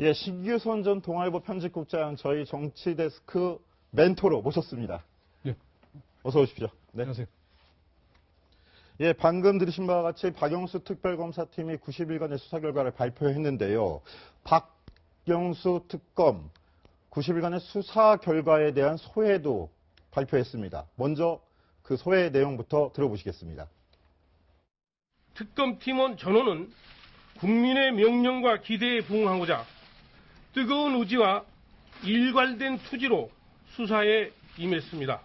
예, 신규선 전 동아일보 편집국장 저희 정치데스크 멘토로 모셨습니다. 예. 어서 오십시오. 네. 안녕하세요. 예, 방금 들으신 바와 같이 박영수 특별검사팀이 90일간의 수사 결과를 발표했는데요. 박영수 특검 90일간의 수사 결과에 대한 소회도 발표했습니다. 먼저 그 소회 내용부터 들어보시겠습니다. 특검팀원 전원은 국민의 명령과 기대에 부응하고자 뜨거운 의지와 일관된 투지로 수사에 임했습니다.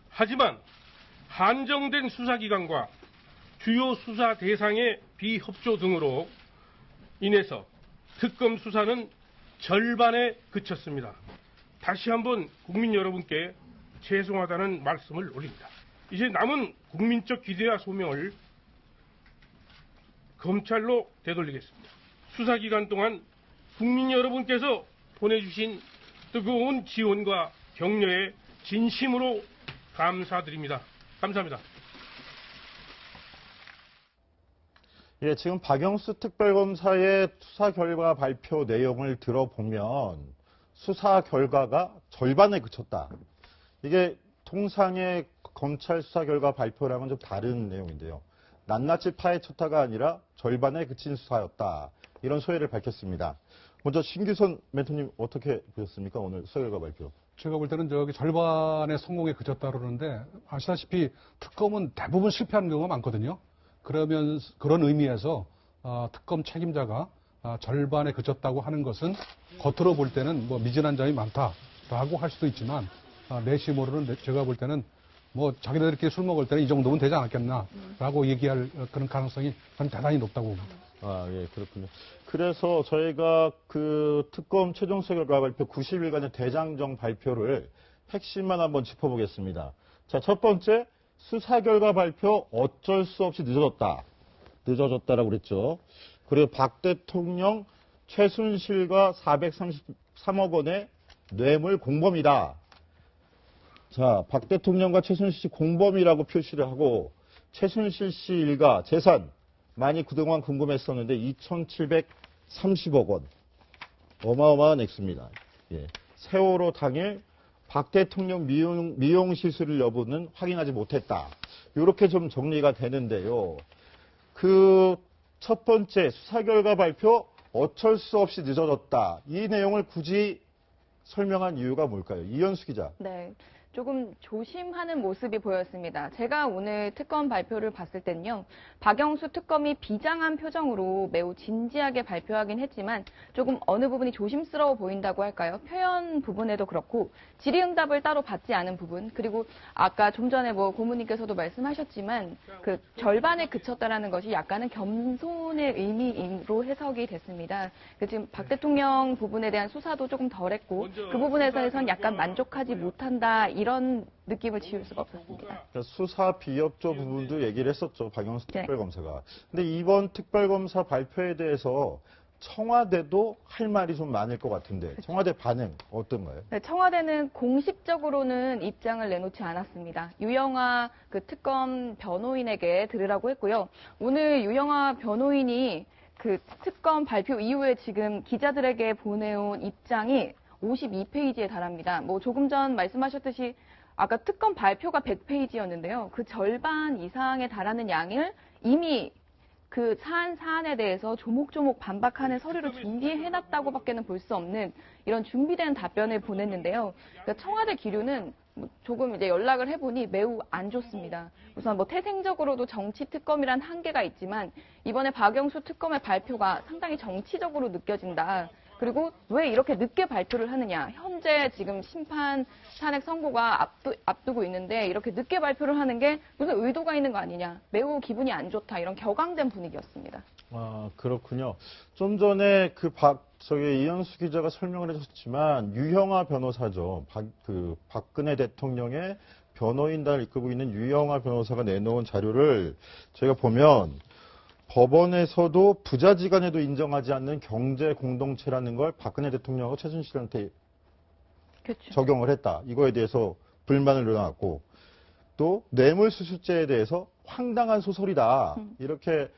하지만 한정된 수사기관과 주요 수사 대상의 비협조 등으로 인해서 특검 수사는 절반에 그쳤습니다. 다시 한번 국민 여러분께 죄송하다는 말씀을 올립니다. 이제 남은 국민적 기대와 소명을 검찰로 되돌리겠습니다. 수사기간 동안 국민 여러분께서 보내주신 뜨거운 지원과 격려에 진심으로 감사드립니다. 감사합니다. 예, 지금 박영수 특별검사의 수사 결과 발표 내용을 들어보면 수사 결과가 절반에 그쳤다. 이게 통상의 검찰 수사 결과 발표랑은 좀 다른 내용인데요. 낱낱이 파헤쳤다가 아니라 절반에 그친 수사였다. 이런 소회를 밝혔습니다. 먼저 신규선 멘토님 어떻게 보셨습니까? 오늘 수사 결과 발표. 제가 볼 때는 절반의 성공에 그쳤다 그러는데 아시다시피 특검은 대부분 실패하는 경우가 많거든요. 그런 의미에서 특검 책임자가 절반에 그쳤다고 하는 것은 겉으로 볼 때는 뭐 미진한 점이 많다라고 할 수도 있지만 내심으로는 제가 볼 때는 뭐 자기들끼리 술 먹을 때는 이 정도면 되지 않았겠나라고 얘기할 그런 가능성이 저는 대단히 높다고 봅니다. 예, 그렇군요. 그래서 저희가 그 특검 최종 수사 결과 발표 90일간의 대장정 발표를 핵심만 한번 짚어보겠습니다. 자, 첫 번째, 수사 결과 발표 어쩔 수 없이 늦어졌다라고 그랬죠. 그리고 박 대통령 최순실과 433억 원의 뇌물 공범이다. 자, 박 대통령과 최순실 씨 공범이라고 표시를 하고 최순실 씨 일가 재산 많이 그동안 궁금했었는데 2,730억 원. 어마어마한 액수입니다. 예. 세월호 당일 박 대통령 미용 시술을 여부는 확인하지 못했다. 이렇게 좀 정리가 되는데요. 그 첫 번째 수사 결과 발표 어쩔 수 없이 늦어졌다. 이 내용을 굳이 설명한 이유가 뭘까요? 이현수 기자. 네. 조금 조심하는 모습이 보였습니다. 제가 오늘 특검 발표를 봤을 땐요. 박영수 특검이 비장한 표정으로 매우 진지하게 발표하긴 했지만 조금 어느 부분이 조심스러워 보인다고 할까요? 표현 부분에도 그렇고 질의응답을 따로 받지 않은 부분 그리고 아까 좀 전에 뭐 고모님께서도 말씀하셨지만 그 절반에 그쳤다라는 것이 약간은 겸손의 의미로 해석이 됐습니다. 지금 박 대통령 부분에 대한 수사도 조금 덜했고 그 부분에서는 약간 만족하지 못한다 이런 느낌을 지울 수가 없었습니다. 그러니까 수사 비협조 부분도 얘기를 했었죠. 박영수 특별검사가. 근데 이번 특별검사 발표에 대해서 청와대도 할 말이 좀 많을 것 같은데 청와대 반응 어떤가요? 네, 청와대는 공식적으로는 입장을 내놓지 않았습니다. 유영하 그 특검 변호인에게 들으라고 했고요. 오늘 유영하 변호인이 그 특검 발표 이후에 지금 기자들에게 보내온 입장이 52페이지에 달합니다. 뭐 조금 전 말씀하셨듯이 아까 특검 발표가 100페이지였는데요. 그 절반 이상에 달하는 양을 이미 그 사안에 대해서 조목조목 반박하는 서류를 준비해놨다고밖에는 볼 수 없는 이런 준비된 답변을 보냈는데요. 그러니까 청와대 기류는 조금 이제 연락을 해보니 매우 안 좋습니다. 우선 뭐 태생적으로도 정치 특검이란 한계가 있지만 이번에 박영수 특검의 발표가 상당히 정치적으로 느껴진다. 그리고 왜 이렇게 늦게 발표를 하느냐. 현재 지금 심판 탄핵 선고가 앞두고 있는데 이렇게 늦게 발표를 하는 게 무슨 의도가 있는 거 아니냐. 매우 기분이 안 좋다. 이런 격앙된 분위기였습니다. 아, 그렇군요. 좀 전에 이현수 기자가 설명을 해줬지만 유형아 변호사죠. 박근혜 대통령의 변호인단을 이끌고 있는 유형아 변호사가 내놓은 자료를 저희가 보면 법원에서도 부자지간에도 인정하지 않는 경제 공동체라는 걸 박근혜 대통령하고 최순실한테 그렇죠. 적용을 했다. 이거에 대해서 불만을 내놨고 또 뇌물수수죄에 대해서 황당한 소설이다. 이렇게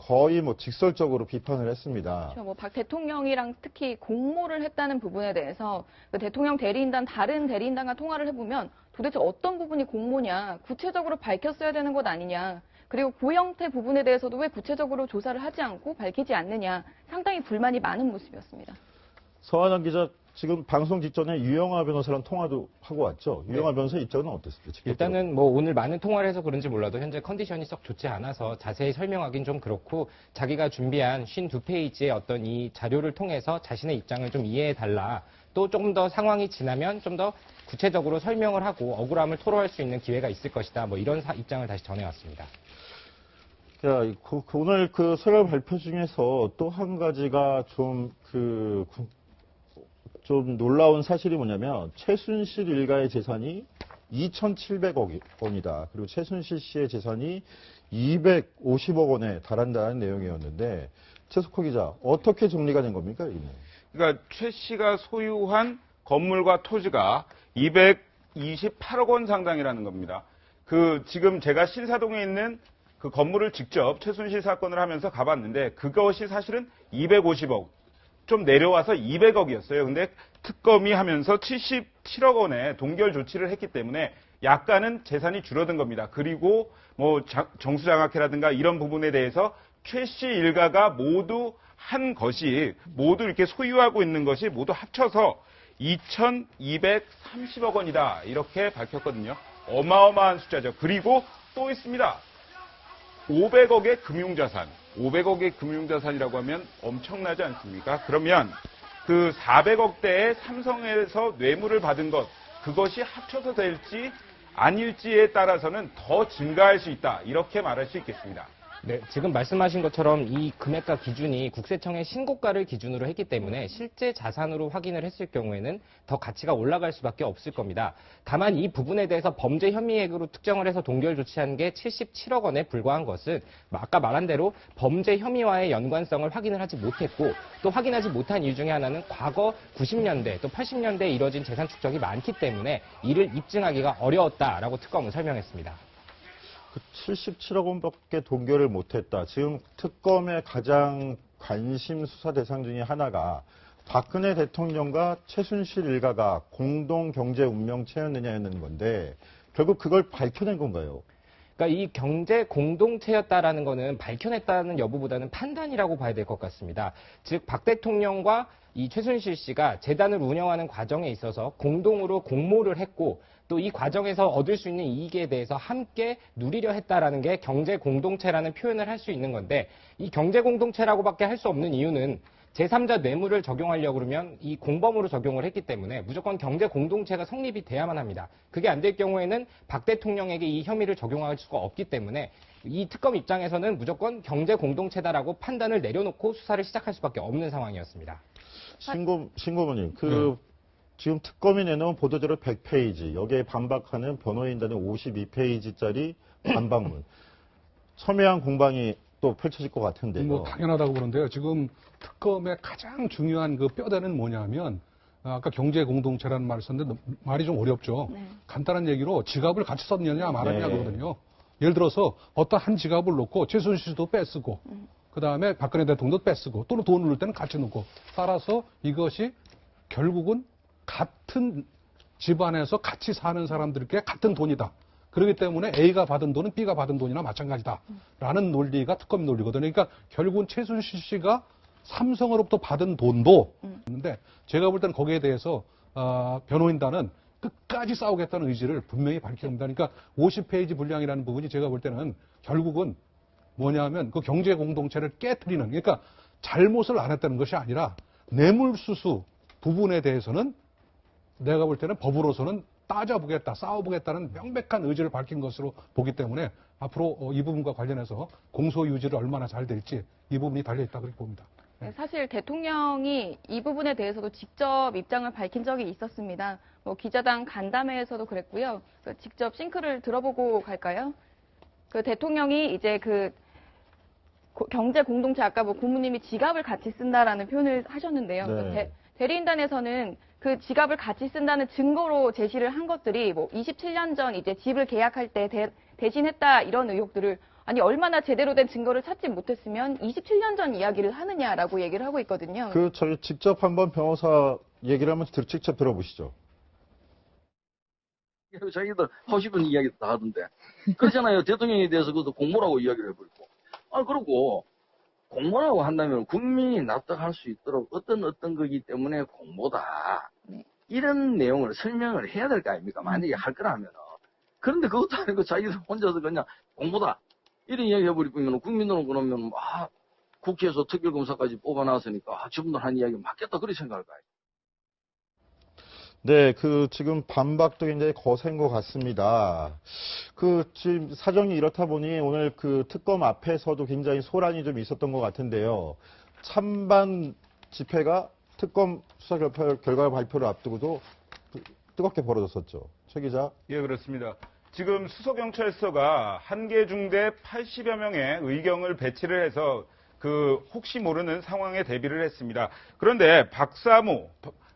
거의 뭐 직설적으로 비판을 했습니다. 그렇죠. 뭐 박 대통령이랑 특히 공모를 했다는 부분에 대해서 그 대통령 대리인단 다른 대리인단과 통화를 해보면 도대체 어떤 부분이 공모냐, 구체적으로 밝혔어야 되는 것 아니냐, 그리고 고영태 부분에 대해서도 왜 구체적으로 조사를 하지 않고 밝히지 않느냐, 상당히 불만이 많은 모습이었습니다. 서한영 기자, 지금 방송 직전에 유영하 변호사랑 통화도 하고 왔죠. 네. 유영하 변호사 입장은 어땠습니까? 직접적으로? 일단은 뭐 오늘 많은 통화를 해서 그런지 몰라도 현재 컨디션이 썩 좋지 않아서 자세히 설명하긴 좀 그렇고 자기가 준비한 52페이지의 어떤 이 자료를 통해서 자신의 입장을 좀 이해해달라. 또 조금 더 상황이 지나면 좀 더 구체적으로 설명을 하고 억울함을 토로할 수 있는 기회가 있을 것이다. 뭐 이런 입장을 다시 전해왔습니다. 야, 오늘 그 서열 발표 중에서 또 한 가지가 좀 놀라운 사실이 뭐냐면 최순실 일가의 재산이 2,700억 원이다. 그리고 최순실 씨의 재산이 250억 원에 달한다는 내용이었는데 최석호 기자, 어떻게 정리가 된 겁니까, 이게? 그러니까 최 씨가 소유한 건물과 토지가 228억 원 상당이라는 겁니다. 지금 제가 신사동에 있는 그 건물을 직접 최순실 사건을 하면서 가봤는데 그것이 사실은 250억, 좀 내려와서 200억이었어요. 근데 특검이 하면서 77억 원의 동결 조치를 했기 때문에 약간은 재산이 줄어든 겁니다. 그리고 뭐 정수장학회라든가 이런 부분에 대해서 최 씨 일가가 모두 한 것이 모두 이렇게 소유하고 있는 것이 모두 합쳐서 2,230억 원이다. 이렇게 밝혔거든요. 어마어마한 숫자죠. 그리고 또 있습니다. 500억의 금융자산. 500억의 금융자산이라고 하면 엄청나지 않습니까? 그러면 그 400억대의 삼성에서 뇌물을 받은 것, 그것이 합쳐서 될지 아닐지에 따라서는 더 증가할 수 있다. 이렇게 말할 수 있겠습니다. 네, 지금 말씀하신 것처럼 이 금액과 기준이 국세청의 신고가를 기준으로 했기 때문에 실제 자산으로 확인을 했을 경우에는 더 가치가 올라갈 수밖에 없을 겁니다. 다만 이 부분에 대해서 범죄 혐의액으로 특정을 해서 동결 조치한 게 77억 원에 불과한 것은 아까 말한 대로 범죄 혐의와의 연관성을 확인을 하지 못했고 또 확인하지 못한 이유 중에 하나는 과거 90년대 또 80년대에 이뤄진 재산 축적이 많기 때문에 이를 입증하기가 어려웠다라고 특검은 설명했습니다. 77억 원밖에 동결을 못했다. 지금 특검의 가장 관심 수사 대상 중에 하나가 박근혜 대통령과 최순실 일가가 공동 경제 운명체였느냐였는 건데 결국 그걸 밝혀낸 건가요? 그러니까 이 경제 공동체였다라는 거는 밝혀냈다는 여부보다는 판단이라고 봐야 될 것 같습니다. 즉 박 대통령과 이 최순실 씨가 재단을 운영하는 과정에 있어서 공동으로 공모를 했고 또 이 과정에서 얻을 수 있는 이익에 대해서 함께 누리려 했다라는 게 경제 공동체라는 표현을 할 수 있는 건데 이 경제 공동체라고밖에 할 수 없는 이유는 제3자 뇌물을 적용하려고 그러면 이 공범으로 적용을 했기 때문에 무조건 경제 공동체가 성립이 돼야만 합니다. 그게 안 될 경우에는 박 대통령에게 이 혐의를 적용할 수가 없기 때문에 이 특검 입장에서는 무조건 경제 공동체다라고 판단을 내려놓고 수사를 시작할 수밖에 없는 상황이었습니다. 신고모님, 지금 특검이 내놓은 보도자료 100페이지, 여기에 반박하는 변호인단의 52페이지짜리 반박문. 첨예한 공방이 또 펼쳐질 것 같은데요. 뭐 당연하다고 보는데요. 지금 특검의 가장 중요한 그 뼈대는 뭐냐면 아까 경제 공동체라는 말을 썼는데 말이 좀 어렵죠. 네. 간단한 얘기로 지갑을 같이 썼느냐 말았냐 네. 거거든요. 예를 들어서 어떤 한 지갑을 놓고 최순실 씨도 빼쓰고 그다음에 박근혜 대통령도 빼쓰고 또는 돈을 넣을 때는 같이 넣고 따라서 이것이 결국은 같은 집안에서 같이 사는 사람들께 같은 돈이다. 그렇기 때문에 A가 받은 돈은 B가 받은 돈이나 마찬가지다라는 논리가 특검 논리거든요. 그러니까 결국은 최순실 씨가 삼성으로부터 받은 돈도 있는데 제가 볼 때는 거기에 대해서 변호인단은 끝까지 싸우겠다는 의지를 분명히 밝힙니다. 그러니까 50페이지 분량이라는 부분이 제가 볼 때는 결국은 뭐냐면 그 경제 공동체를 깨트리는, 그러니까 잘못을 안 했다는 것이 아니라 뇌물수수 부분에 대해서는 내가 볼 때는 법으로서는 따져보겠다, 싸워보겠다는 명백한 의지를 밝힌 것으로 보기 때문에 앞으로 이 부분과 관련해서 공소 유지를 얼마나 잘 될지 이 부분이 달려있다 그렇게 봅니다. 네, 사실 대통령이 이 부분에 대해서도 직접 입장을 밝힌 적이 있었습니다. 뭐 기자단 간담회에서도 그랬고요. 직접 싱크를 들어보고 갈까요? 그 대통령이 이제 그 경제 공동체 아까 뭐 고모님이 지갑을 같이 쓴다라는 표현을 하셨는데요. 네. 대리인단에서는 그 지갑을 같이 쓴다는 증거로 제시를 한 것들이 뭐 27년 전 이제 집을 계약할 때 대신했다 이런 의혹들을 아니 얼마나 제대로 된 증거를 찾지 못했으면 27년 전 이야기를 하느냐라고 얘기를 하고 있거든요. 저희 직접 한번 변호사 얘기를 한번 직접 들어보시죠. 자기들 하고 싶은 이야기 다 하던데. 그렇잖아요. 대통령에 대해서 그것도 공모라고 이야기를 해버리고. 그리고 공모라고 한다면 국민이 납득할 수 있도록 어떤 거기 때문에 공모다. 네. 이런 내용을 설명을 해야 될 거 아닙니까? 만약에 할 거라면은. 그런데 그것도 아니고 자기들 혼자서 그냥 공모다. 이런 이야기 해버리면 국민들은 그러면, 국회에서 특별검사까지 뽑아놨으니까, 저분들 한 이야기 맞겠다. 그렇게 생각할 거예요. 네, 지금 반박도 굉장히 거센 것 같습니다. 지금 사정이 이렇다 보니 오늘 특검 앞에서도 굉장히 소란이 좀 있었던 것 같은데요. 찬반 집회가 특검 수사 결과 발표를 앞두고도 뜨겁게 벌어졌었죠. 최 기자. 예, 그렇습니다. 지금 수서경찰서가 한개 중대 80여 명의 의경을 배치를 해서 혹시 모르는 상황에 대비를 했습니다. 그런데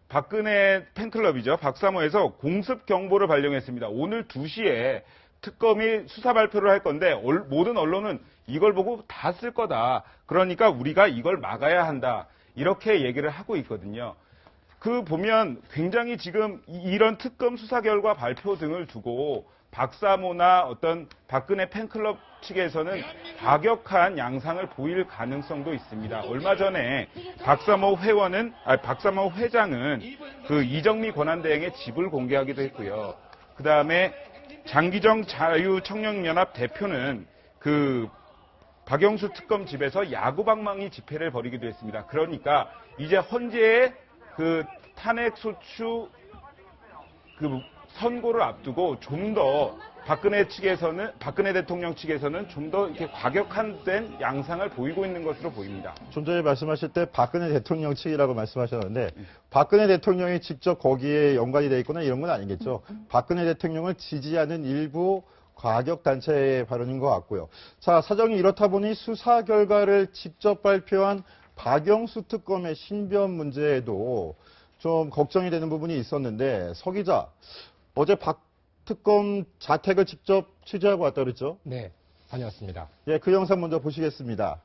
박근혜 팬클럽이죠. 박사모에서 공습 경보를 발령했습니다. 오늘 2시에 특검이 수사 발표를 할 건데 모든 언론은 이걸 보고 다 쓸 거다. 그러니까 우리가 이걸 막아야 한다. 이렇게 얘기를 하고 있거든요. 보면 굉장히 지금 이런 특검 수사 결과 발표 등을 두고 박사모나 어떤 박근혜 팬클럽 측에서는 과격한 양상을 보일 가능성도 있습니다. 얼마 전에 박사모 회장은 이정미 권한대행의 집을 공개하기도 했고요. 그 다음에 장기정 자유청년연합 대표는 박영수 특검 집에서 야구방망이 집회를 벌이기도 했습니다. 그러니까 이제 헌재의 탄핵소추 선고를 앞두고 좀 더 박근혜 대통령 측에서는 좀 더 이렇게 과격한 양상을 보이고 있는 것으로 보입니다. 좀 전에 말씀하실 때 박근혜 대통령 측이라고 말씀하셨는데 박근혜 대통령이 직접 거기에 연관이 돼 있거나 이런 건 아니겠죠. 박근혜 대통령을 지지하는 일부 과격 단체의 발언인 것 같고요. 자, 사정이 이렇다 보니 수사 결과를 직접 발표한 박영수 특검의 신변 문제에도 좀 걱정이 되는 부분이 있었는데 서 기자, 어제 박 특검 자택을 직접 취재하고 왔다 그랬죠? 네, 다녀왔습니다. 예, 그 영상 먼저 보시겠습니다.